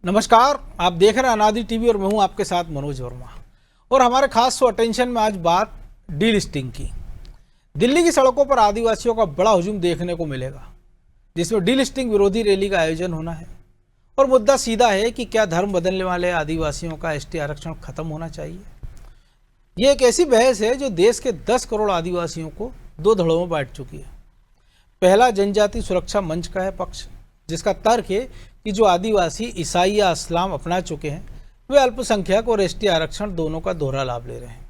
नमस्कार, आप देख रहे हैं अनादि टीवी और मैं हूं आपके साथ मनोज वर्मा। और हमारे खास शो अटेंशन में आज बात डी लिस्टिंग की। दिल्ली की सड़कों पर आदिवासियों का बड़ा हुजूम देखने को मिलेगा, जिसमें डी लिस्टिंग विरोधी रैली का आयोजन होना है। और मुद्दा सीधा है कि क्या धर्म बदलने वाले आदिवासियों का एसटी आरक्षण खत्म होना चाहिए। ये एक ऐसी बहस है जो देश के 10 करोड़ आदिवासियों को दो धड़ों में बांट चुकी है। पहला जनजाति सुरक्षा मंच का है पक्ष, जिसका तर्क है कि जो आदिवासी ईसाई या इस्लाम अपना चुके हैं वे अल्पसंख्यक और एसटी आरक्षण दोनों का दोहरा लाभ ले रहे हैं।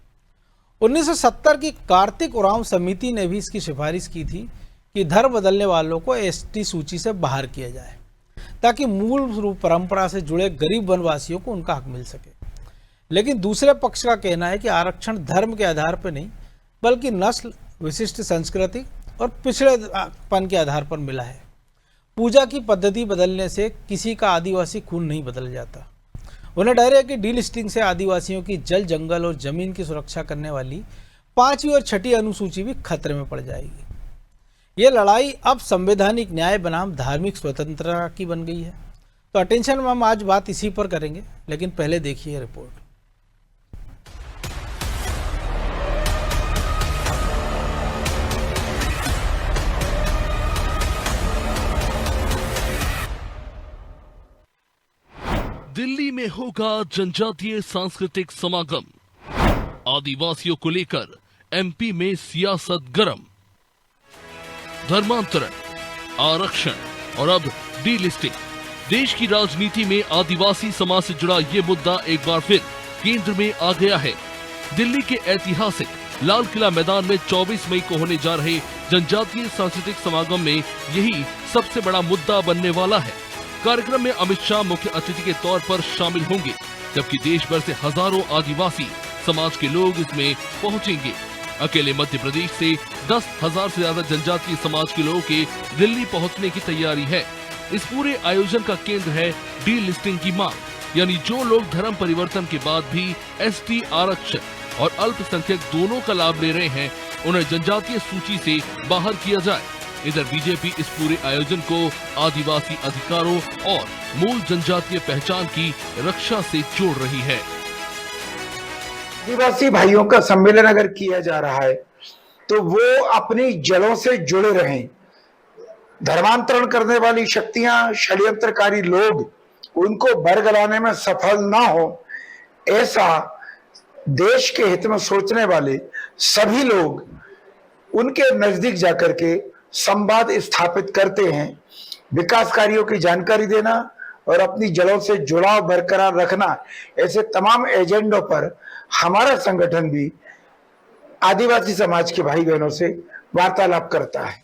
1970 की कार्तिक उरांव समिति ने भी इसकी सिफारिश की थी कि धर्म बदलने वालों को एसटी सूची से बाहर किया जाए, ताकि मूल रूप परंपरा से जुड़े गरीब वनवासियों को उनका हक मिल सके। लेकिन दूसरे पक्ष का कहना है कि आरक्षण धर्म के आधार पर नहीं, बल्कि नस्ल, विशिष्ट संस्कृति और पिछड़ेपन के आधार पर मिला है। पूजा की पद्धति बदलने से किसी का आदिवासी खून नहीं बदल जाता। उन्हें डर है कि डी लिस्टिंग से आदिवासियों की जल, जंगल और जमीन की सुरक्षा करने वाली 5वीं और 6ठी अनुसूची भी खतरे में पड़ जाएगी। ये लड़ाई अब संवैधानिक न्याय बनाम धार्मिक स्वतंत्रता की बन गई है। तो अटेंशन में हम आज बात इसी पर करेंगे, लेकिन पहले देखिए रिपोर्ट। दिल्ली में होगा जनजातीय सांस्कृतिक समागम। आदिवासियों को लेकर एमपी में सियासत गर्म। धर्मांतरण, आरक्षण और अब डी लिस्टिंग। देश की राजनीति में आदिवासी समाज से जुड़ा ये मुद्दा एक बार फिर केंद्र में आ गया है। दिल्ली के ऐतिहासिक लाल किला मैदान में 24 मई को होने जा रहे जनजातीय सांस्कृतिक समागम में यही सबसे बड़ा मुद्दा बनने वाला है। कार्यक्रम में अमित शाह मुख्य अतिथि के तौर पर शामिल होंगे, जबकि देश भर से हजारों आदिवासी समाज के लोग इसमें पहुंचेंगे। अकेले मध्य प्रदेश से 10,000 से ज्यादा जनजातीय समाज के लोगों के दिल्ली पहुंचने की तैयारी है। इस पूरे आयोजन का केंद्र है डी लिस्टिंग की मांग, यानी जो लोग धर्म परिवर्तन के बाद भी एसटी आरक्षण और अल्पसंख्यक दोनों का लाभ ले रहे हैं, उन्हें जनजातीय सूची से बाहर किया जाए। इधर बीजेपी इस पूरे आयोजन को आदिवासी अधिकारों और मूल जनजातीय पहचान की रक्षा से जोड़ रही है। आदिवासी भाइयों का सम्मेलन अगर किया जा रहा है तो वो अपनी जड़ों से जुड़े रहें। धर्मांतरण करने वाली शक्तियां, षड्यंत्रकारी लोग उनको बरगलाने में सफल ना हो, ऐसा देश के हित में सोचने वाले सभी लोग उनके नजदीक जाकर के संवाद स्थापित करते हैं। विकास कार्यों की जानकारी देना और अपनी जड़ों से जुड़ाव बरकरार रखना, ऐसे तमाम एजेंडों पर हमारा संगठन भी आदिवासी समाज के भाई बहनों से वार्तालाप करता है।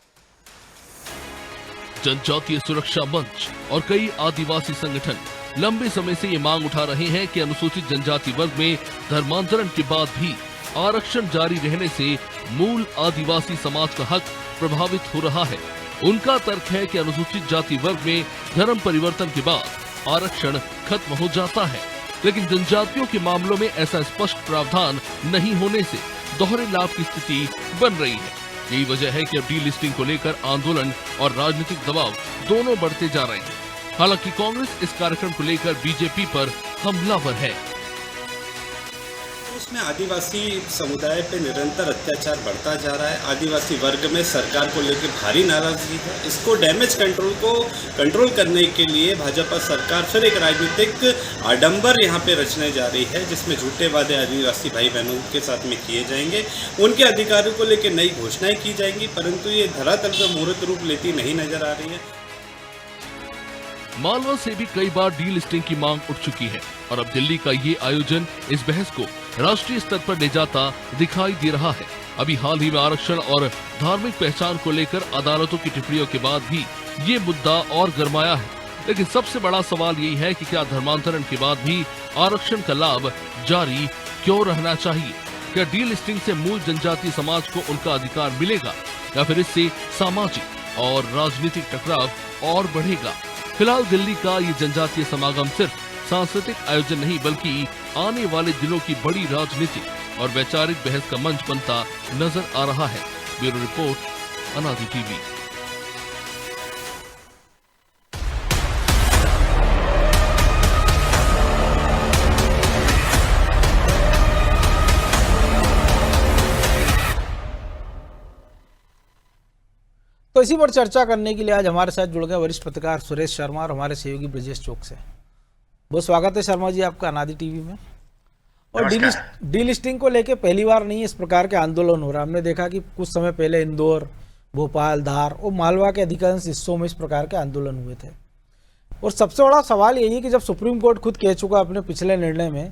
जनजातीय सुरक्षा मंच और कई आदिवासी संगठन लंबे समय से ये मांग उठा रहे हैं कि अनुसूचित जनजाति वर्ग में धर्मांतरण के बाद भी आरक्षण जारी रहने से मूल आदिवासी समाज का हक प्रभावित हो रहा है। उनका तर्क है कि अनुसूचित जाति वर्ग में धर्म परिवर्तन के बाद आरक्षण खत्म हो जाता है, लेकिन जनजातियों के मामलों में ऐसा स्पष्ट प्रावधान नहीं होने से दोहरे लाभ की स्थिति बन रही है। यही वजह है कि अब डी लिस्टिंग को लेकर आंदोलन और राजनीतिक दबाव दोनों बढ़ते जा रहे हैं। हालांकि कांग्रेस इस कार्यक्रम को लेकर बीजेपी पर हमलावर है। उसमें आदिवासी समुदाय पे निरंतर अत्याचार बढ़ता जा रहा है। आदिवासी वर्ग में सरकार को लेकर भारी नाराजगी है। इसको डैमेज कंट्रोल करने के लिए भाजपा सरकार फिर एक राजनीतिक आडंबर यहाँ पे रचने जा रही है, जिसमें झूठे वादे आदिवासी भाई बहनों के साथ में किए जाएंगे। उनके अधिकारों को लेकर नई घोषणाएं की जाएंगी, परंतु ये धरातल पर मूर्त रूप लेती नहीं नजर आ रही है। मालवा से भी कई बार डी लिस्टिंग की मांग उठ चुकी है और अब दिल्ली का ये आयोजन इस बहस को राष्ट्रीय स्तर पर ले जाता दिखाई दे रहा है। अभी हाल ही में आरक्षण और धार्मिक पहचान को लेकर अदालतों की टिप्पणियों के बाद भी ये मुद्दा और गरमाया है। लेकिन सबसे बड़ा सवाल यही है कि क्या धर्मांतरण के बाद भी आरक्षण का लाभ जारी क्यों रहना चाहिए? क्या डी लिस्टिंग से मूल जनजातीय समाज को उनका अधिकार मिलेगा या फिर इससे सामाजिक और राजनीतिक टकराव और बढ़ेगा? फिलहाल दिल्ली का ये जनजातीय समागम सिर्फ सांस्कृतिक आयोजन नहीं, बल्कि आने वाले दिनों की बड़ी राजनीतिक और वैचारिक बहस का मंच बनता नजर आ रहा है। ब्यूरो रिपोर्ट, अनादि टीवी। तो इसी पर चर्चा करने के लिए आज हमारे साथ जुड़ गए वरिष्ठ पत्रकार सुरेश शर्मा और हमारे सहयोगी ब्रजेश चौक से। बहुत स्वागत है शर्मा जी आपका अनादि टीवी में। और डीलिस्टिंग को लेके पहली बार नहीं इस प्रकार के आंदोलन हो रहा। हमने देखा कि कुछ समय पहले इंदौर, भोपाल, धार और मालवा के अधिकांश हिस्सों में इस प्रकार के आंदोलन हुए थे। और सबसे बड़ा सवाल यही है कि जब सुप्रीम कोर्ट खुद कह चुका अपने पिछले निर्णय में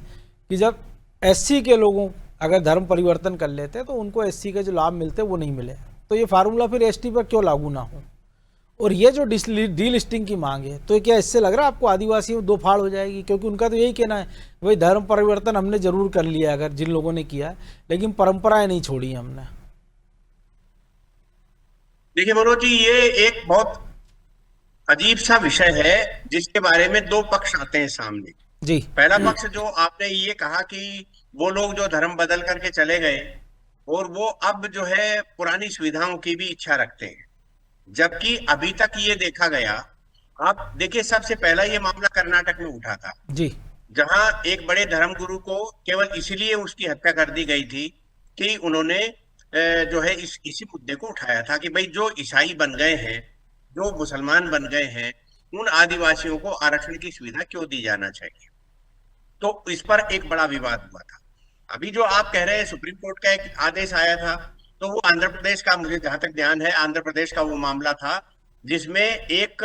कि जब एससी के लोगों अगर धर्म परिवर्तन कर लेते तो उनको एससी के जो लाभ मिलते वो नहीं मिले, तो ये फार्मूला फिर एसटी पर क्यों लागू ना हो। और ये जो डीलिस्टिंग की मांग है, तो क्या इससे लग रहा है आपको आदिवासियों में दो फाड़ हो जाएगी? क्योंकि उनका तो यही कहना है भाई धर्म परिवर्तन हमने जरूर कर लिया अगर जिन लोगों ने किया, लेकिन परंपराएं नहीं छोड़ी हमने। देखिए मनोज जी, ये एक बहुत अजीब सा विषय है जिसके बारे में दो पक्ष आते हैं सामने जी। पहला पक्ष जो आपने ये कहा कि वो लोग जो धर्म बदल करके चले गए और वो अब जो है पुरानी सुविधाओं की भी इच्छा रखते हैं, जबकि अभी तक ये देखा गया। आप देखिए, सबसे पहला ये मामला कर्नाटक में उठा था जी, जहां एक बड़े धर्मगुरु को केवल इसीलिए उसकी हत्या कर दी गई थी कि उन्होंने जो है इसी मुद्दे को उठाया था कि भाई जो ईसाई बन गए हैं, जो मुसलमान बन गए हैं, उन आदिवासियों को आरक्षण की सुविधा क्यों दी जाना चाहिए। तो इस पर एक बड़ा विवाद हुआ था। अभी जो आप कह रहे हैं सुप्रीम कोर्ट का एक आदेश आया था, तो वो आंध्र प्रदेश का, मुझे जहां तक ध्यान है, आंध्र प्रदेश का वो मामला था जिसमें एक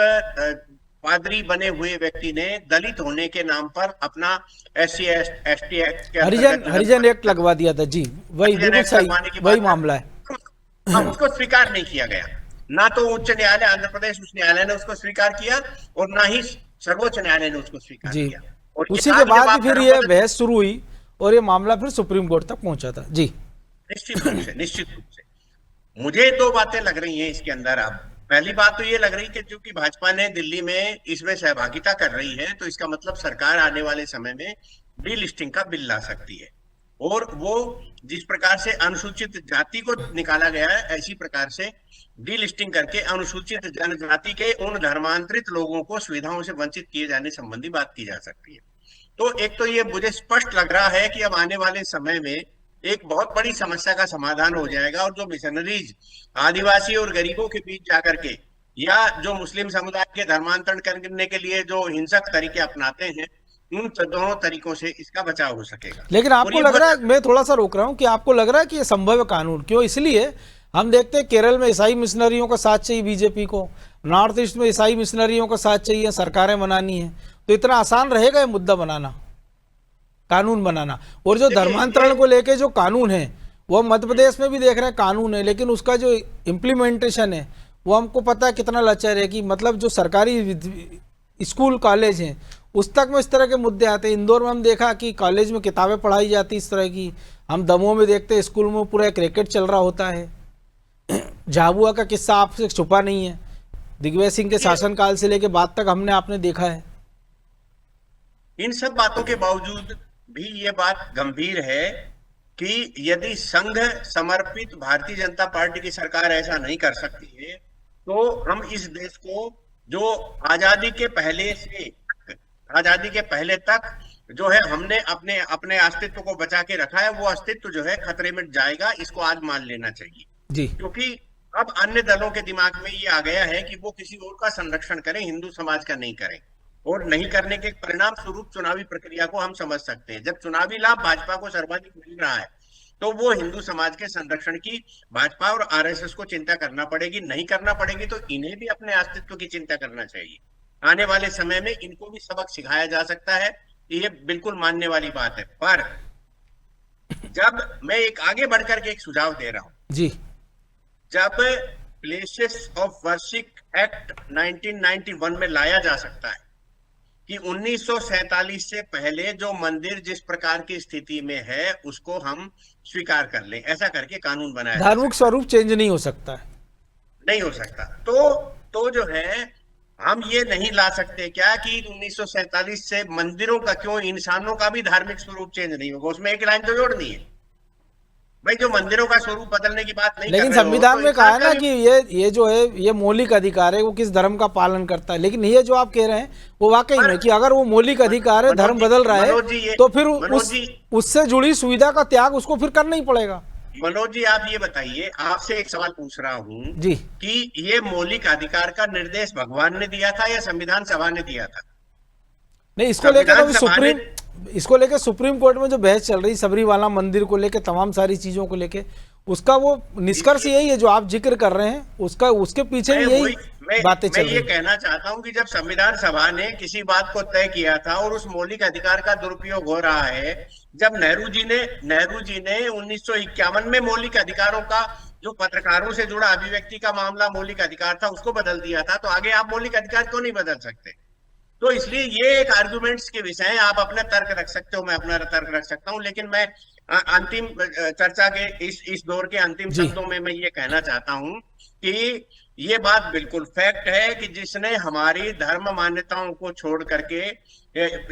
पादरी बने हुए व्यक्ति ने दलित होने के नाम पर अपना SC ST एक्ट के हरिजन एक्ट लगवा दिया था जी। वही बिल्कुल सही, वही मामला है। उसको स्वीकार नहीं किया गया, ना तो उच्च न्यायालय, आंध्र प्रदेश उच्च न्यायालय ने उसको स्वीकार किया और ना ही सर्वोच्च न्यायालय ने उसको स्वीकार किया। और उसी के बाद फिर ये बहस शुरू हुई और ये मामला फिर सुप्रीम कोर्ट तक पहुंचा था जी। निश्चित रूप से मुझे दो बातें लग रही हैं इसके अंदर। अब पहली बात तो ये लग रही कि चूंकि भाजपा ने दिल्ली में इसमें सहभागिता कर रही है, तो इसका मतलब सरकार आने वाले समय में डीलिस्टिंग का बिल ला सकती है। और वो जिस प्रकार से अनुसूचित जाति को निकाला गया है, ऐसी प्रकार से डीलिस्टिंग करके अनुसूचित जनजाति के उन धर्मांतरित लोगों को सुविधाओं से वंचित किए जाने संबंधी बात की जा सकती है। तो एक तो ये मुझे स्पष्ट लग रहा है कि अब आने वाले समय में एक बहुत बड़ी समस्या का समाधान हो जाएगा। और जो मिशनरीज आदिवासी और गरीबों के बीच जाकर के, या जो मुस्लिम समुदाय के धर्मांतरण करने के लिए जो हिंसक तरीके अपनाते हैं, उन दोनों तरीकों से इसका बचाव हो सकेगा। लेकिन आपको लग रहा है, मैं थोड़ा सा रोक रहा हूं, कि आपको लग रहा है कि ये संभव है कानून? क्यों? इसलिए हम देखते हैं केरल में ईसाई मिशनरियों का साथ चाहिए बीजेपी को, नॉर्थ ईस्ट में ईसाई मिशनरियों का साथ चाहिए, सरकारें बनानी है। तो इतना आसान रहेगा ये मुद्दा बनाना, कानून बनाना? और जो धर्मांतरण को लेके जो कानून है वो मध्य प्रदेश में भी देख रहे हैं कानून है, लेकिन उसका जो इम्प्लीमेंटेशन है वो हमको पता है कितना लचर है। कि मतलब जो सरकारी स्कूल कॉलेज हैं उस तक में इस तरह के मुद्दे आते हैं। इंदौर में हम देखा कि कॉलेज में किताबें पढ़ाई जाती इस तरह की। हम दमोह में देखते हैं स्कूल में पूरा क्रिकेट चल रहा होता है। झाबुआ का किस्सा आपसे छुपा नहीं है, दिग्विजय सिंह के शासनकाल से लेके बाद तक हमने आपने देखा है। इन सब बातों के बावजूद भी ये बात गंभीर है कि यदि संघ समर्पित भारतीय जनता पार्टी की सरकार ऐसा नहीं कर सकती है, तो हम इस देश को, जो आजादी के पहले तक जो है हमने अपने अस्तित्व को बचा के रखा है, वो अस्तित्व जो है खतरे में जाएगा। इसको आज मान लेना चाहिए जी। क्योंकि अब अन्य दलों के दिमाग में ये आ गया है कि वो किसी और का संरक्षण करें, हिंदू समाज का नहीं करें। और नहीं करने के परिणाम स्वरूप चुनावी प्रक्रिया को हम समझ सकते हैं। जब चुनावी लाभ भाजपा को सर्वाधिक मिल रहा है, तो वो हिंदू समाज के संरक्षण की भाजपा और RSS को चिंता करना पड़ेगी। नहीं करना पड़ेगी तो इन्हें भी अपने अस्तित्व की चिंता करना चाहिए। आने वाले समय में इनको भी सबक सिखाया जा सकता है, ये बिल्कुल मानने वाली बात है। पर जब मैं एक आगे बढ़कर के एक सुझाव दे रहा हूं जी, जब प्लेसेस ऑफ वर्शिप एक्ट 1991 में लाया जा सकता है कि 1947 से पहले जो मंदिर जिस प्रकार की स्थिति में है उसको हम स्वीकार कर लें, ऐसा करके कानून बनाया। धार्मिक स्वरूप चेंज नहीं हो सकता है, नहीं हो सकता। तो जो है हम ये नहीं ला सकते क्या कि 1947 से मंदिरों का क्यों, इंसानों का भी धार्मिक स्वरूप चेंज नहीं होगा? उसमें एक लाइन तो जोड़नी है भाई, जो मंदिरों का स्वरूप बदलने की बात नहीं। लेकिन संविधान में कहा है ना कि ये जो है ये मौलिक अधिकार है, वो किस धर्म का पालन करता है। लेकिन ये जो आप कह रहे हैं वो वाकई में कि अगर वो मौलिक अधिकार है, धर्म बदल रहा है, तो फिर उससे जुड़ी सुविधा का त्याग उसको फिर करना ही पड़ेगा। मनोज जी आप ये बताइए, आपसे एक सवाल पूछ रहा हूँ जी। कि ये मौलिक अधिकार का निर्देश भगवान ने दिया था या संविधान सभा ने दिया था? नहीं, इसको लेकर तो अभी संविधान सभा ने इसको लेकर सुप्रीम कोर्ट में जो बहस चल रही, सबरीवाला मंदिर को लेकर, तमाम सारी चीजों को लेकर, उसका वो निष्कर्ष यही है जो आप जिक्र कर रहे हैं, उसका उसके पीछे भी यही बातें चल मैं रही ये हैं। कहना चाहता हूं कि जब संविधान सभा ने किसी बात को तय किया था और उस मौलिक अधिकार का दुरुपयोग हो रहा है, जब नेहरू जी ने 1951 में मौलिक अधिकारों का, जो पत्रकारों से जुड़ा अभिव्यक्ति का मामला मौलिक अधिकार था, उसको बदल दिया था, तो आगे आप मौलिक अधिकार क्यों नहीं बदल सकते? तो इसलिए ये एक आर्गुमेंट्स के विषय है, आप अपना तर्क रख सकते हो, मैं अपना तर्क रख सकता हूं, लेकिन मैं अंतिम चर्चा के इस दौर के अंतिम शब्दों में मैं ये कहना चाहता हूं कि ये बात बिल्कुल फैक्ट है कि जिसने हमारी धर्म मान्यताओं को छोड़ करके,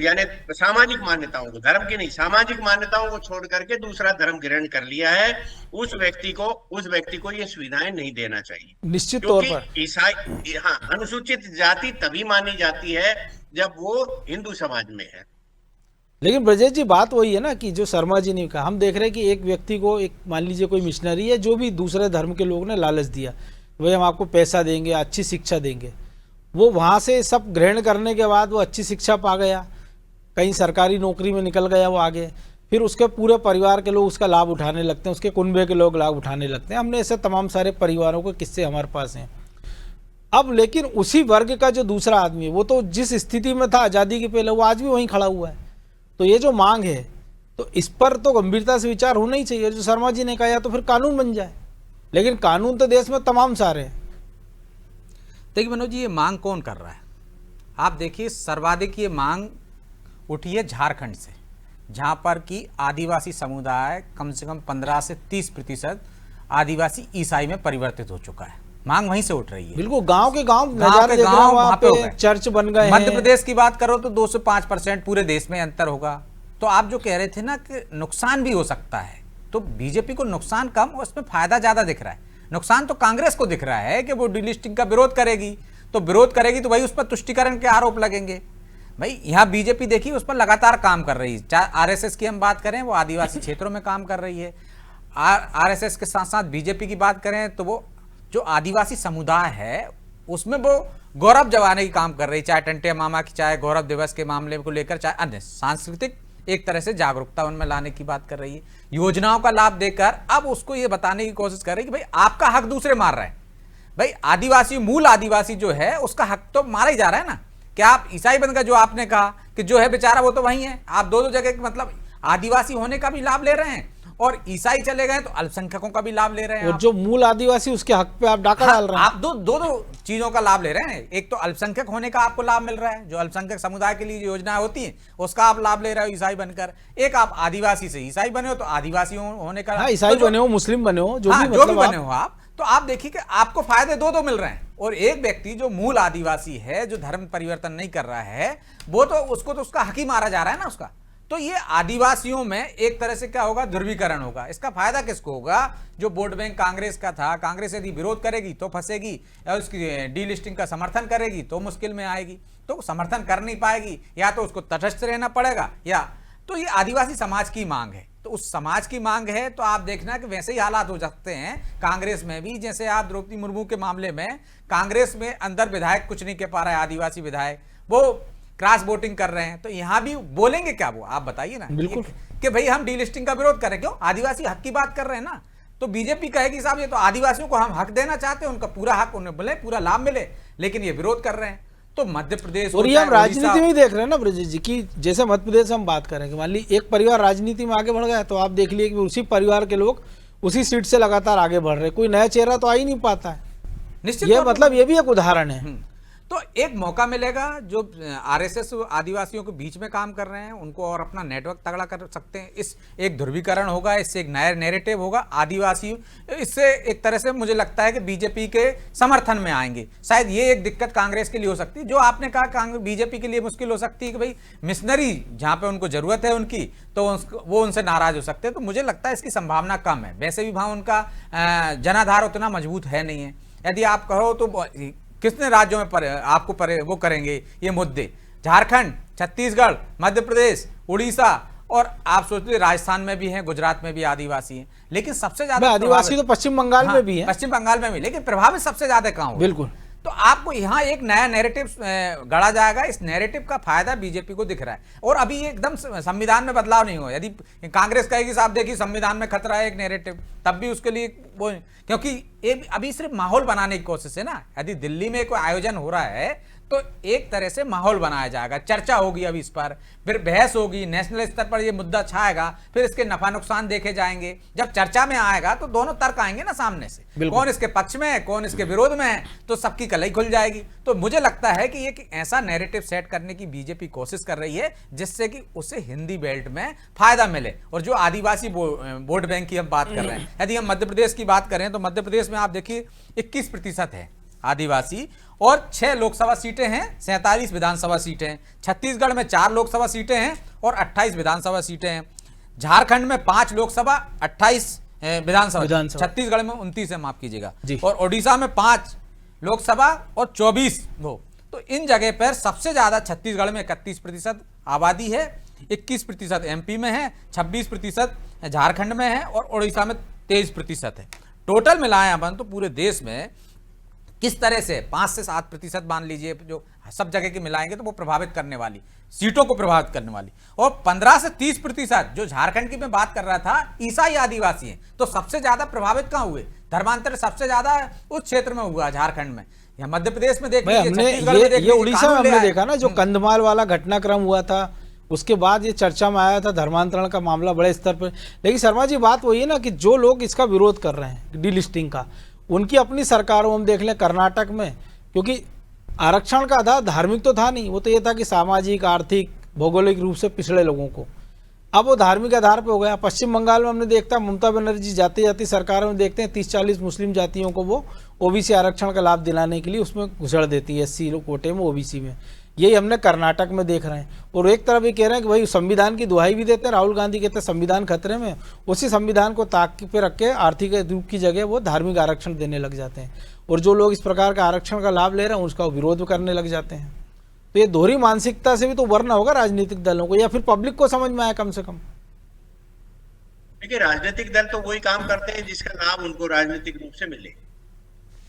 यानी सामाजिक मान्यताओं को, धर्म की नहीं सामाजिक मान्यताओं को छोड़ करके दूसरा धर्म ग्रहण कर लिया है, उस व्यक्ति को ये सुविधाएं नहीं देना चाहिए। निश्चित तौर पर क्योंकि ईसाई, हाँ, अनुसूचित जाति तभी मानी जाती है जब वो हिंदू समाज में है। लेकिन ब्रजेश जी बात वही है ना कि जो शर्मा जी ने कहा, हम देख रहे हैं कि एक व्यक्ति को, एक मान लीजिए कोई मिशनरी है, जो भी दूसरे धर्म के लोग ने लालच दिया, भाई हम आपको पैसा देंगे, अच्छी शिक्षा देंगे, वो वहाँ से सब ग्रहण करने के बाद वो अच्छी शिक्षा पा गया, कहीं सरकारी नौकरी में निकल गया वो आगे, फिर उसके पूरे परिवार के लोग उसका लाभ उठाने लगते हैं, उसके कुनबे के लोग लाभ उठाने लगते हैं। हमने ऐसे तमाम सारे परिवारों के किस्से हमारे पास हैं। अब लेकिन उसी वर्ग का जो दूसरा आदमी है, वो तो जिस स्थिति में था आज़ादी के पहले, वो आज भी वहीं खड़ा हुआ है। तो ये जो मांग है, तो इस पर तो गंभीरता से विचार होना ही चाहिए। जो शर्मा जी ने कहा, या तो फिर कानून बन जाए, लेकिन कानून तो देश में तमाम सारे हैं। देखिए मनोज जी, ये मांग कौन कर रहा है? आप देखिए, सर्वाधिक ये मांग उठी है झारखंड से, जहां पर कि आदिवासी समुदाय कम से कम 15 से 30% आदिवासी ईसाई में परिवर्तित हो चुका है। मांग वहीं से उठ रही है। बिल्कुल, गांव के गांव वहां पे हो गए। चर्च बन गए। मध्य प्रदेश की बात करो तो 2 से 5% पूरे देश में अंतर होगा। तो आप जो कह रहे थे ना कि नुकसान भी हो सकता है, तो बीजेपी को नुकसान कम और उसमें फायदा ज्यादा दिख रहा है। नुकसान तो कांग्रेस को दिख रहा है कि वो डीलिस्टिंग का विरोध करेगी, तो भाई उस पर तुष्टिकरण के आरोप लगेंगे। भाई यहाँ बीजेपी देखिए उस पर लगातार काम कर रही है। चाहे आरएसएस की हम बात करें, वो आदिवासी क्षेत्रों में काम कर रही है। आरएसएस के साथ साथ बीजेपी की बात करें तो वो जो आदिवासी समुदाय है उसमें वो गौरव जगाने की काम कर रही है, चाहे टंटे मामा की, चाहे गौरव दिवस के मामले को लेकर, चाहे अन्य सांस्कृतिक एक तरह से जागरूकता उनमें लाने की बात कर रही है। योजनाओं का लाभ देकर अब उसको ये बताने की कोशिश कर रही है कि भाई आपका हक दूसरे मार रहे हैं। भाई आदिवासी, मूल आदिवासी जो है उसका हक तो मारा ही जा रहा है ना। क्या आप ईसाई बनकर, जो आपने कहा कि जो है बेचारा वो तो वही है, आप दो जगह मतलब आदिवासी होने का भी लाभ ले रहे हैं और ईसाई चले गए तो अल्पसंख्यकों का भी लाभ ले रहे हैं। और जो मूल आदिवासी उसके हक पे आप डाका डाल रहे हैं। आप दो चीजों का लाभ ले रहे हैं। एक तो अल्पसंख्यक होने का आपको लाभ मिल रहा है, जो अल्पसंख्यक समुदाय के लिए योजनाएं होती हैं उसका आप लाभ ले रहे हो ईसाई बनकर। एक आप आदिवासी से ईसाई बने हो तो आदिवासी होने का, हाँ, ईसाई बने हो, मुस्लिम बने हो, जो भी बने हो आप, तो आप देखिए कि आपको फायदे दो मिल रहे हैं। और एक व्यक्ति जो मूल आदिवासी है, जो धर्म परिवर्तन नहीं कर रहा है, वो तो उसको तो उसका हक ही मारा जा रहा है ना उसका। तो ये आदिवासियों में एक तरह से क्या होगा, ध्रुवीकरण होगा। इसका फायदा किसको होगा? जो वोट बैंक कांग्रेस का था, कांग्रेस यदि विरोध करेगी तो फंसेगी, या उसकी डीलिस्टिंग का समर्थन करेगी तो मुश्किल में आएगी, तो समर्थन कर नहीं पाएगी, या तो उसको तटस्थ रहना पड़ेगा, या तो ये आदिवासी समाज की मांग है। तो उस समाज की मांग है, तो आप देखना कि वैसे ही हालात हो सकते हैं कांग्रेस में भी। जैसे आप द्रौपदी मुर्मू के मामले में, कांग्रेस में अंदर विधायक कुछ नहीं कह पा रहा है, आदिवासी विधायक वो क्रॉस वोटिंग कर रहे हैं, तो यहां भी बोलेंगे क्या वो? आप बताइए ना। बिल्कुल कि भाई हम डीलिस्टिंग का विरोध करें, क्यों? आदिवासी हक की बात कर रहे हैं ना। तो बीजेपी कहेगी साहब ये तो आदिवासियों को हम हक देना चाहते हैं, उनका पूरा हक उन्हें मिले, पूरा लाभ मिले, लेकिन ये विरोध कर रहे हैं। तो मध्य प्रदेश, और ये हम राजनीति में ही देख रहे हैं ना ब्रजेश जी की, जैसे मध्य प्रदेश हम बात करें कि मान ली एक परिवार राजनीति में आगे बढ़ गया, तो आप देख लिए कि उसी परिवार के लोग उसी सीट से लगातार आगे बढ़ रहे, कोई नया चेहरा तो आ ही नहीं पाता है। निश्चित, ये मतलब ये भी एक उदाहरण है। तो एक मौका मिलेगा, जो आरएसएस आदिवासियों के बीच में काम कर रहे हैं उनको और अपना नेटवर्क तगड़ा कर सकते हैं। इस एक ध्रुवीकरण होगा, इससे एक नया नैरेटिव होगा। आदिवासी इससे एक तरह से मुझे लगता है कि बीजेपी के समर्थन में आएंगे। शायद ये एक दिक्कत कांग्रेस के लिए हो सकती है, जो आपने कहा बीजेपी के लिए मुश्किल हो सकती है कि भाई मिशनरी जहां पे उनको जरूरत है उनकी, तो वो उनसे नाराज हो सकते हैं। तो मुझे लगता है इसकी संभावना कम है। वैसे भी वहां उनका जनाधार उतना मजबूत है नहीं है। यदि आप कहो तो कितने राज्यों में आपको वो करेंगे ये मुद्दे? झारखंड, छत्तीसगढ़, मध्य प्रदेश, उड़ीसा और आप सोचते राजस्थान में भी हैं, गुजरात में भी आदिवासी हैं, लेकिन सबसे ज्यादा आदिवासी तो पश्चिम बंगाल में भी है, पश्चिम बंगाल में भी, लेकिन प्रभावित सबसे ज्यादा कहाँ हुआ? बिल्कुल। तो आपको यहाँ एक नया नैरेटिव गढ़ा जाएगा, इस नैरेटिव का फायदा बीजेपी को दिख रहा है। और अभी एकदम संविधान में बदलाव नहीं हुआ। यदि कांग्रेस कहेगी साहब देखिए संविधान में खतरा है एक नैरेटिव, तब भी उसके लिए वो, क्योंकि ये अभी सिर्फ माहौल बनाने की कोशिश है ना। यदि दिल्ली में कोई आयोजन हो रहा है तो एक तरह से माहौल बनाया जाएगा, चर्चा होगी अभी इस पर, फिर बहस होगी, नेशनल स्तर पर ये मुद्दा छाएगा, फिर इसके नफा नुकसान देखे जाएंगे। जब चर्चा में आएगा तो दोनों तर्क आएंगे ना सामने से, कौन इसके पक्ष में है, कौन इसके विरोध में है, तो सबकी कलई खुल जाएगी। तो मुझे लगता है कि एक ऐसा नैरेटिव सेट करने की बीजेपी कोशिश कर रही है जिससे कि उसे हिंदी बेल्ट में फायदा मिले। और जो आदिवासी वोट बैंक की हम बात कर रहे हैं, यदि हम मध्य प्रदेश की बात करें तो मध्य प्रदेश में आप देखिए 21% है आदिवासी और 6 लोकसभा सीटें हैं, 47 विधानसभा सीटें हैं। छत्तीसगढ़ में 4 लोकसभा सीटें हैं और 28 विधानसभा सीटें हैं। झारखंड में 5 लोकसभा, 28 विधानसभा, छत्तीसगढ़ में 29 है, माफ कीजिएगा, और ओडिशा में 5 लोकसभा और 24 वो। तो इन जगह पर सबसे ज्यादा छत्तीसगढ़ में 31% आबादी है, 21% एमपी में है, 26% झारखंड में है और ओडिशा में 23% है। टोटल मिलाएं अपन तो पूरे देश में किस तरह से 5 से 7% मान लीजिए जो सब जगह के मिलाएंगे तो वो प्रभावित करने वाली, सीटों को प्रभावित करने वाली। और 15 से 30% जो झारखंड की मैं बात कर रहा था, ईसाई आदिवासी हैं। तो सबसे ज्यादा प्रभावित कहां हुए? धर्मांतर सबसे ज्यादा उस क्षेत्र में हुआ, झारखंड में। या मध्य प्रदेश में देख लीजिए, ये उड़ीसा में हमने देखा ना, जो कंधमाल वाला घटनाक्रम हुआ था, उसके बाद ये चर्चा में आया था धर्मांतरण का मामला बड़े स्तर पर। लेकिन शर्मा जी बात वही है ना कि जो लोग इसका विरोध कर रहे हैं डीलिस्टिंग का, उनकी अपनी सरकारों, हम देख लें कर्नाटक में, क्योंकि आरक्षण का आधार धार्मिक तो था नहीं, वो तो ये था कि सामाजिक, आर्थिक, भौगोलिक रूप से पिछड़े लोगों को, अब वो धार्मिक आधार पे हो गया। पश्चिम बंगाल में हमने देखता, ममता बनर्जी जाती जाती सरकारों में देखते हैं 30-40 मुस्लिम जातियों को वो ओबीसी आरक्षण का लाभ दिलाने के लिए उसमें घुसड़ देती है, एससी कोटे में, ओबीसी में। यही हमने कर्नाटक में देख रहे हैं। और एक तरफ ये कह रहे हैं कि भाई संविधान की दुहाई भी देते हैं, राहुल गांधी कहते हैं संविधान खतरे में, उसी संविधान को ताक पे रख के आर्थिक रूप की जगह वो धार्मिक आरक्षण देने लग जाते हैं। और जो लोग इस प्रकार का आरक्षण का लाभ ले रहे हैं उसका विरोध करने लग जाते हैं। तो ये दोहरी मानसिकता से भी तो उबरना होगा राजनीतिक दलों को, या फिर पब्लिक को समझ में आए कम से कम। देखिए, राजनीतिक दल तो वही काम करते हैं जिसका लाभ उनको राजनीतिक रूप से मिले।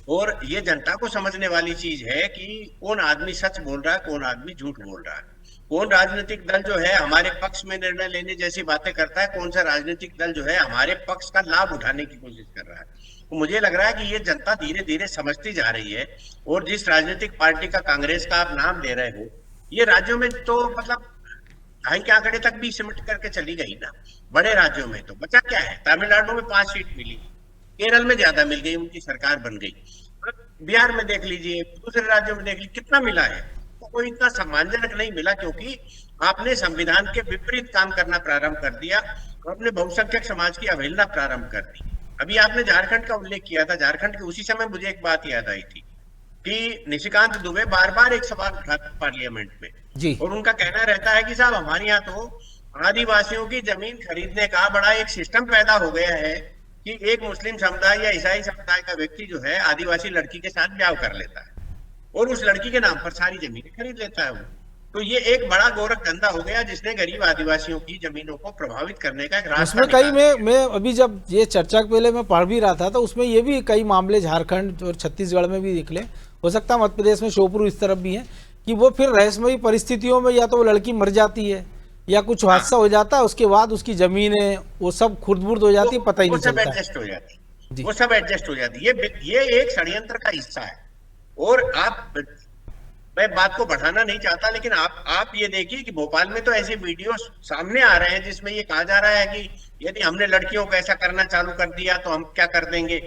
और ये जनता को समझने वाली चीज है कि कौन आदमी सच बोल रहा है, कौन आदमी झूठ बोल रहा है, कौन राजनीतिक दल जो है हमारे पक्ष में निर्णय लेने जैसी बातें करता है, कौन सा राजनीतिक दल जो है हमारे पक्ष का लाभ उठाने की कोशिश कर रहा है। तो मुझे लग रहा है कि ये जनता धीरे धीरे समझती जा रही है। और जिस राजनीतिक पार्टी का, कांग्रेस का आप नाम ले रहे हो, ये राज्यों में तो मतलब ढाई के आंकड़े तक भी सिमट करके चली गई ना। बड़े राज्यों में तो बचा क्या है, तमिलनाडु में 5 सीट मिली, केरल में ज्यादा मिल गई, उनकी सरकार बन गई। बिहार में देख लीजिए, दूसरे राज्यों में देख लीजिए, कितना मिला है। तो कोई इतना सम्मानजनक नहीं मिला, क्योंकि आपने संविधान के विपरीत काम करना प्रारंभ कर दिया, आपने बहुसंख्यक समाज की अवहेलना प्रारंभ कर दी। अभी आपने झारखंड का उल्लेख किया था, झारखंड के उसी समय मुझे एक बात याद आई थी कि निशिकांत दुबे बार बार एक सवाल उठाते पार्लियामेंट में जी, और उनका कहना रहता है कि साहब हमारे यहाँ तो आदिवासियों की जमीन खरीदने का बड़ा एक सिस्टम पैदा हो गया है कि एक मुस्लिम समुदाय या ईसाई समुदाय का व्यक्ति जो है आदिवासी लड़की के साथ ब्याह कर लेता है और उस लड़की के नाम पर सारी जमीनें खरीद लेता है वो। तो ये एक बड़ा गोरख धंधा हो गया जिसने गरीब आदिवासियों की जमीनों को प्रभावित करने का एक रास्ता उसमें कई मैं अभी जब ये चर्चा के पहले मैं पढ़ भी रहा था तो उसमें ये भी कई मामले झारखंड और छत्तीसगढ़ में भी निकले, हो सकता है मध्य प्रदेश में श्योपुर इस तरफ भी है, कि वो फिर रहस्यमयी परिस्थितियों में या तो वो लड़की मर जाती है या कुछ हादसा हो जाता है, उसके बाद उसकी जमीनें वो सब खुर्द-बुर्द हो जाती है, पता ही नहीं चलता, एडजस्ट हो जाती, वो सब एडजस्ट हो जाती है। ये एक षड्यंत्र का हिस्सा है। और आप, मैं बात को बढ़ाना नहीं चाहता, लेकिन आप ये देखिए कि भोपाल में तो ऐसे वीडियो सामने आ रहे हैं जिसमें ये कहा जा रहा है कि यदि हमने लड़कियों को ऐसा करना चालू कर दिया तो हम क्या कर देंगे।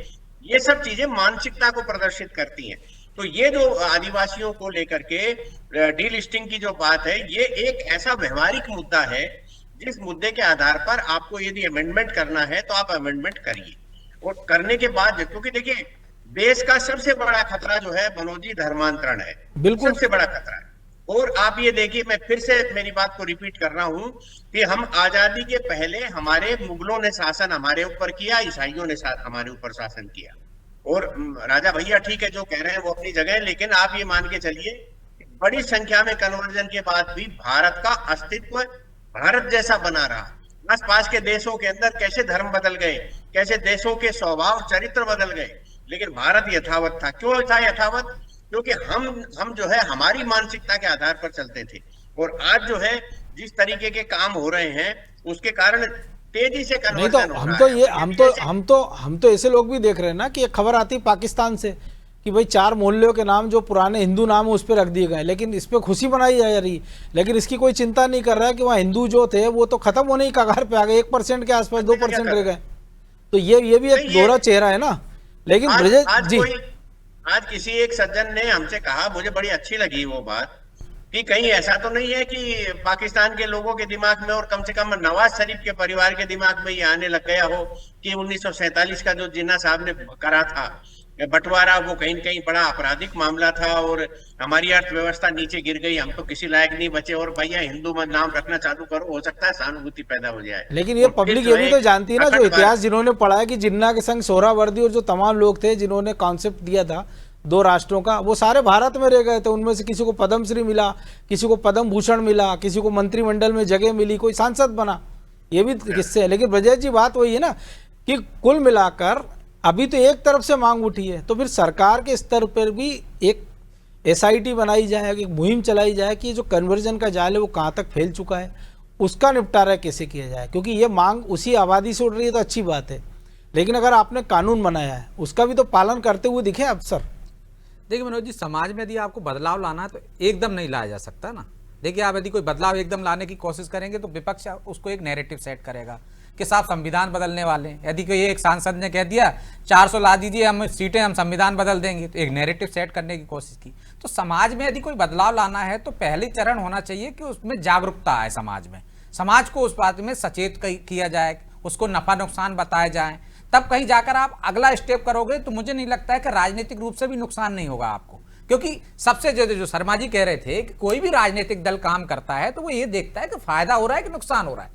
ये सब चीजें मानसिकता को प्रदर्शित करती हैं। तो ये जो आदिवासियों को लेकर के डीलिस्टिंग की जो बात है, ये एक ऐसा व्यवहारिक मुद्दा है जिस मुद्दे के आधार पर आपको यदि अमेंडमेंट करना है तो आप अमेंडमेंट करिए। और करने के बाद, क्योंकि देखिए देश का सबसे बड़ा खतरा जो है मनोजी धर्मांतरण है, बिल्कुल सबसे बड़ा खतरा है। और आप ये देखिए, मैं फिर से मेरी बात को रिपीट कर रहा हूं कि हम आजादी के पहले हमारे मुगलों ने शासन हमारे ऊपर किया, ईसाइयों ने हमारे ऊपर शासन किया। और राजा भैया ठीक है जो कह रहे हैं वो अपनी जगह है, लेकिन आप ये मान के चलिए बड़ी संख्या में कन्वर्जन के बाद भी भारत का अस्तित्व भारत जैसा बना रहा। आस पास के देशों के अंदर कैसे धर्म बदल गए, कैसे देशों के स्वभाव चरित्र बदल गए, लेकिन भारत यथावत था। क्यों था यथावत? क्योंकि हम जो है हमारी मानसिकता के आधार पर चलते थे। और आज जो है जिस तरीके के काम हो रहे हैं उसके कारण तेजी से नहीं तो कन्वर्जन हो हम रहा तो है। ये और हम भी तो ऐसे- हम तो हम तो ऐसे लोग भी देख रहे हैं ना कि एक खबर आती है पाकिस्तान से कि भाई 4 मोहल्लों के नाम जो पुराने हिंदू नाम है उस पर रख दिए गए, लेकिन इस पर खुशी मनाई जा रही, लेकिन इसकी कोई चिंता नहीं कर रहा है कि वहाँ हिंदू जो थे वो तो खत्म होने की कगार पे आ गए, 1% के आसपास 2% रह गए। तो ये भी एक नहीं, ये- दोहरा चेहरा है ना। लेकिन आज ब्रजेश जी, आज किसी एक सज्जन ने हमसे कहा, मुझे बड़ी अच्छी लगी वो बात, कि कहीं ऐसा तो नहीं है कि पाकिस्तान के लोगों के दिमाग में और कम से कम नवाज शरीफ के परिवार के दिमाग में ये आने लग गया हो कि 1947 का जो जिन्ना साहब ने करा था बंटवारा, वो कहीं न कहीं बड़ा आपराधिक मामला था और हमारी अर्थव्यवस्था नीचे गिर गई, हम तो किसी लायक नहीं बचे और भैया हिंदू में नाम रखना चालू करो, हो सकता है सहानुभूति पैदा हो जाए। लेकिन ये और फिर पब्लिक जो ये भी है तो जानती है ना, जो अखंड इतिहास भारत- जिन्होंने पढ़ा है कि जिन्ना के संग सोहरावर्दी और जो तमाम लोग थे जिन्होंने कॉन्सेप्ट दिया था 2 राष्ट्रों का, वो सारे भारत में रह गए थे। उनमें से किसी को पद्मश्री मिला, किसी को पद्म भूषण मिला, किसी को मंत्रिमंडल में जगह मिली, कोई सांसद बना, ये भी किस्से है। लेकिन ब्रजेश जी बात वही है ना कि कुल मिलाकर अभी तो एक तरफ से मांग उठी है, तो फिर सरकार के स्तर पर भी एक SIT बनाई जाए, एक मुहिम चलाई जाए कि जो कन्वर्जन का जाल है वो कहाँ तक फैल चुका है, उसका निपटारा कैसे किया जाए। क्योंकि ये मांग उसी आबादी से उठ रही है तो अच्छी बात है, लेकिन अगर आपने कानून बनाया है उसका भी तो पालन करते हुए दिखे अफसर। देखिए मनोज जी, समाज में यदि आपको बदलाव लाना है तो एकदम नहीं लाया जा सकता ना। देखिए, आप यदि कोई बदलाव एकदम लाने की कोशिश करेंगे तो विपक्ष उसको एक नैरेटिव सेट करेगा कि साहब संविधान बदलने वाले हैं। यदि कोई एक सांसद ने कह दिया 400 ला दीजिए, हम सीटें, हम संविधान बदल देंगे, तो एक नैरेटिव सेट करने की कोशिश की। तो समाज में यदि कोई बदलाव लाना है तो पहले चरण होना चाहिए कि उसमें जागरूकता आए समाज में, समाज को उस बात में सचेत किया जाए, उसको नफा नुकसान बताए जाए, तब कहीं जाकर आप अगला स्टेप करोगे। तो मुझे नहीं लगता है कि राजनीतिक रूप से भी नुकसान नहीं होगा आपको, क्योंकि सबसे ज्यादा जो शर्मा जी कह रहे थे कि कोई भी राजनीतिक दल काम करता है तो वो ये देखता है कि फायदा हो रहा है कि नुकसान हो रहा है।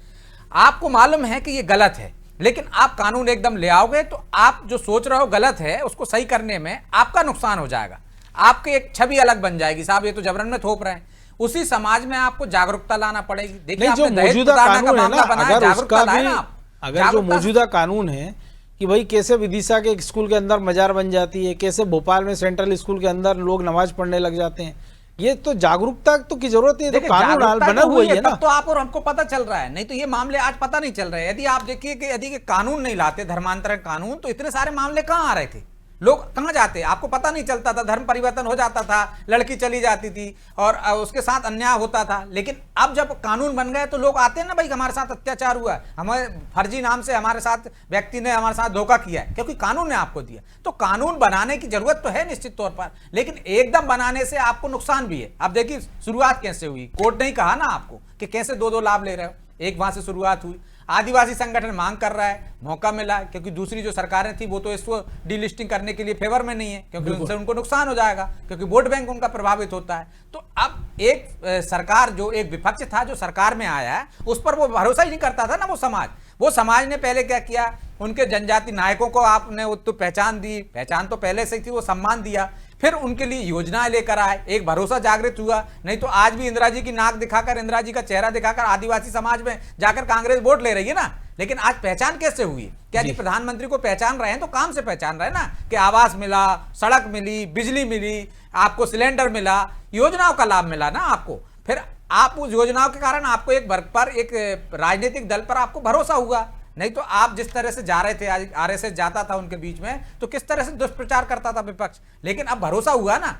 आपको मालूम है कि ये गलत है, लेकिन आप कानून एकदम ले आओगे तो आप जो सोच रहे हो गलत है उसको सही करने में आपका नुकसान हो जाएगा, आपकी एक छवि अलग बन जाएगी, साहब ये तो जबरन में थोप रहे हैं। उसी समाज में आपको जागरूकता लाना पड़ेगी। देखिए, नहीं, जो आपने दहेज मौजूदा प्रताड़ना का कानून है ना, मामला बनाया, अगर जागरूकता उसका लाए भी ना आप। अगर जो जागरूकता- मौजूदा कानून है कि भाई कैसे विदिशा के एक स्कूल के अंदर मजार बन जाती है, कैसे भोपाल में सेंट्रल स्कूल के अंदर लोग नमाज पढ़ने लग जाते हैं, ये तो जागरूकता तो की जरूरत है। तो देखिए, कानून जागरूकता बना तो हुआ हुई ही है ना। तब तो आप और हमको पता चल रहा है, नहीं तो ये मामले आज पता नहीं चल रहे। यदि आप देखिए कि यदि कानून नहीं लाते, धर्मांतरण कानून, तो इतने सारे मामले कहां आ रहे थे, लोग कहां जाते, आपको पता नहीं चलता था, धर्म परिवर्तन हो जाता था, लड़की चली जाती थी और उसके साथ अन्याय होता था। लेकिन अब जब कानून बन गए तो लोग आते हैं ना, भाई हमारे साथ अत्याचार हुआ है, हमारे फर्जी नाम से हमारे साथ व्यक्ति ने हमारे साथ धोखा किया है, क्योंकि कानून ने आपको दिया। तो कानून बनाने की जरूरत तो है निश्चित तौर पर, लेकिन एकदम बनाने से आपको नुकसान भी है। अब देखिए शुरुआत कैसे हुई, कोर्ट ने ही कहा ना आपको कि कैसे 2-2 लाभ ले रहे हो, एक वहां से शुरुआत हुई। आदिवासी संगठन मांग कर रहा है, मौका मिला, क्योंकि दूसरी जो सरकारें थी वो तो इसको डीलिस्टिंग करने के लिए फेवर में नहीं है, क्योंकि उनसे उनको नुकसान हो जाएगा, क्योंकि वोट बैंक उनका प्रभावित होता है। तो अब एक सरकार, जो एक विपक्ष था जो सरकार में आया है, उस पर वो भरोसा ही नहीं करता था ना। वो समाज ने पहले क्या किया, उनके जनजाति नायकों को आपने तो पहचान दी, पहचान तो पहले से ही थी, वो सम्मान दिया, फिर उनके लिए योजनाएं लेकर आए, एक भरोसा जागृत हुआ। नहीं तो आज भी इंदिरा जी की नाक दिखाकर, इंदिरा जी का चेहरा दिखाकर आदिवासी समाज में जाकर कांग्रेस वोट ले रही है ना। लेकिन आज पहचान कैसे हुई? क्या जी प्रधानमंत्री को पहचान रहे हैं तो काम से पहचान रहे हैं ना, कि आवास मिला, सड़क मिली, बिजली मिली, आपको सिलेंडर मिला, योजनाओं का लाभ मिला ना आपको। फिर आप उस योजनाओं के कारण आपको एक वर्ग पर, एक राजनीतिक दल पर आपको भरोसा हुआ। नहीं तो आप जिस तरह से जा रहे थे, आज RSS जाता था उनके बीच में, तो किस तरह से दुष्प्रचार करता था विपक्ष। लेकिन अब भरोसा हुआ ना,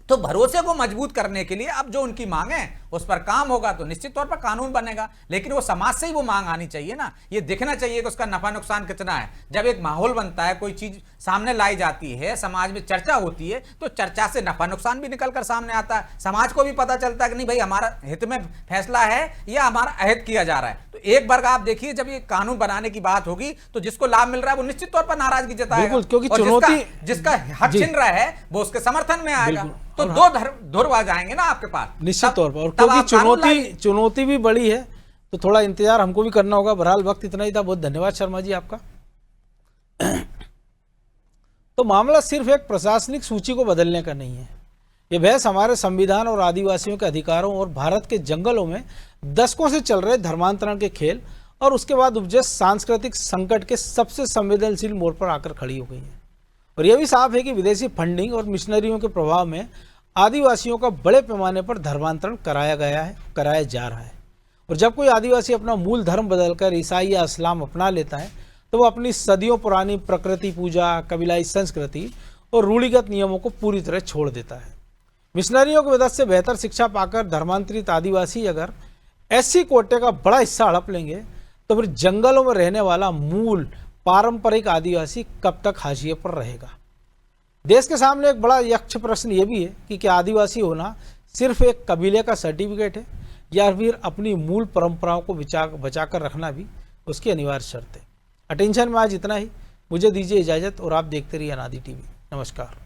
तो भरोसे को मजबूत करने के लिए अब जो उनकी मांग है उस पर काम होगा तो निश्चित तौर पर कानून बनेगा। लेकिन वो समाज से ही वो मांग आनी चाहिए ना, ये दिखना चाहिए कि उसका नफा नुकसान कितना है। जब एक माहौल बनता है, कोई चीज सामने लाई जाती है, समाज में चर्चा होती है, तो चर्चा से नफा नुकसान भी निकल कर सामने आता है, समाज को भी पता चलता है कि नहीं भाई हमारा हित में फैसला है या हमारा अहित किया जा रहा है। तो एक वर्ग आप देखिए, जब ये कानून बनाने की बात होगी तो जिसको लाभ मिल रहा है वो निश्चित तौर पर नाराजगी जताएगा, क्योंकि और चुनौती जिसका हक छिन रहा है वो उसके समर्थन में आएगा। तो दो धुर आ जाएंगे ना आपके पास निश्चित तौर पर। और क्योंकि चुनौती भी बड़ी है तो थोड़ा इंतजार हमको भी करना होगा। बहरहाल वक्त इतना ही था, बहुत धन्यवाद शर्मा जी आपका। तो मामला सिर्फ एक प्रशासनिक सूची को बदलने का नहीं है, ये बहस हमारे संविधान और आदिवासियों के अधिकारों और भारत के जंगलों में दशकों से चल रहे धर्मांतरण के खेल और उसके बाद उपजे सांस्कृतिक संकट के सबसे संवेदनशील मोड़ पर आकर खड़ी हो गई है। और यह भी साफ है कि विदेशी फंडिंग और मिशनरियों के प्रभाव में आदिवासियों का बड़े पैमाने पर धर्मांतरण कराया जा रहा है। और जब कोई आदिवासी अपना मूल धर्म बदलकर ईसाई या इस्लाम अपना लेता है तो वो अपनी सदियों पुरानी प्रकृति पूजा, कबीलाई संस्कृति और रूढ़िगत नियमों को पूरी तरह छोड़ देता है। मिशनरियों की मदद से बेहतर शिक्षा पाकर धर्मांतरित आदिवासी अगर एससी कोटे का बड़ा हिस्सा हड़प लेंगे तो फिर जंगलों में रहने वाला मूल पारंपरिक आदिवासी कब तक हाशिए पर रहेगा। देश के सामने एक बड़ा यक्ष प्रश्न ये भी है कि क्या आदिवासी होना सिर्फ एक कबीले का सर्टिफिकेट है या फिर अपनी मूल परंपराओं को बचाकर रखना भी उसकी अनिवार्य शर्त है। अटेंशन में आज इतना ही। मुझे दीजिए इजाज़त और आप देखते रहिए अनादि टीवी। नमस्कार।